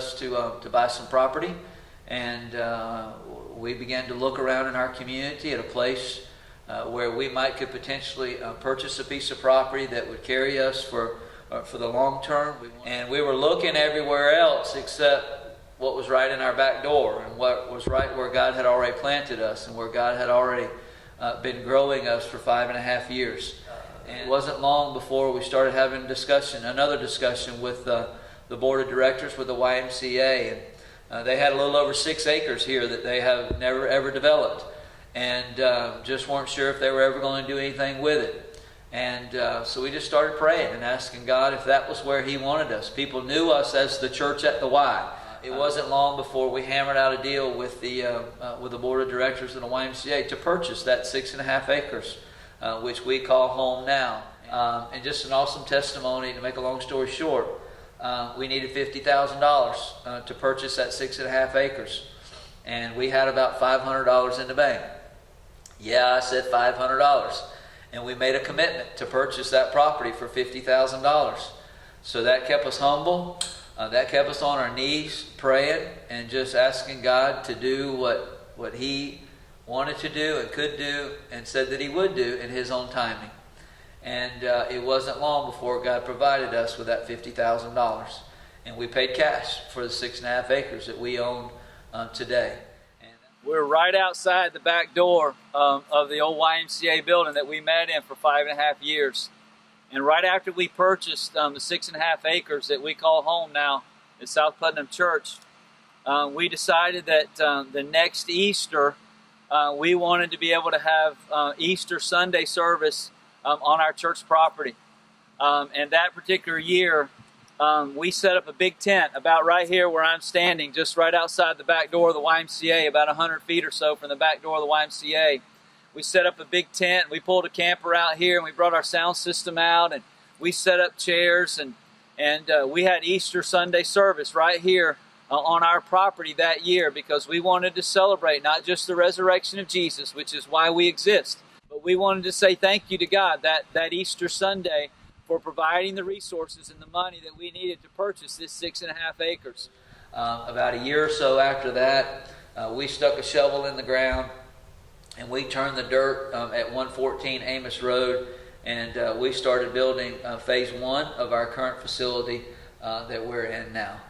us to buy some property, and we began to look around in our community at a place where we could potentially purchase a piece of property that would carry us for the long term. And we were looking everywhere else except what was right in our back door and what was right where God had already planted us and where God had already been growing us for 5.5 years. And it wasn't long before we started having another discussion with the board of directors with the YMCA. And they had a little over 6 acres here that they have never ever developed, and just weren't sure if they were ever going to do anything with it. And so we just started praying and asking God if that was where He wanted us. People knew us as the church at the Y. It wasn't long before we hammered out a deal with the board of directors and the YMCA to purchase that 6.5 acres, which we call home now. And just an awesome testimony, to make a long story short. We needed $50,000 to purchase that 6.5 acres. And we had about $500 in the bank. Yeah, I said $500. And we made a commitment to purchase that property for $50,000. So that kept us humble. That kept us on our knees praying and just asking God to do what He wanted to do and could do and said that He would do in His own timing. And it wasn't long before God provided us with that $50,000. And we paid cash for the 6.5 acres that we own today. And we're right outside the back door of the old YMCA building that we met in for 5.5 years. And right after we purchased the 6.5 acres that we call home now at South Putnam Church, we decided that the next Easter, we wanted to be able to have Easter Sunday service on our church property. And that particular year, we set up a big tent about right here where I'm standing, just right outside the back door of the YMCA, about 100 feet or so from the back door of the YMCA. We set up a big tent. We pulled a camper out here, and we brought our sound system out, and we set up chairs, and we had Easter Sunday service right here on our property that year, because we wanted to celebrate not just the resurrection of Jesus, which is why we exist, but we wanted to say thank you to God that Easter Sunday for providing the resources and the money that we needed to purchase this 6.5 acres. About a year or so after that, we stuck a shovel in the ground and we turned the dirt at 114 Amos Road, and we started building phase 1 of our current facility that we're in now.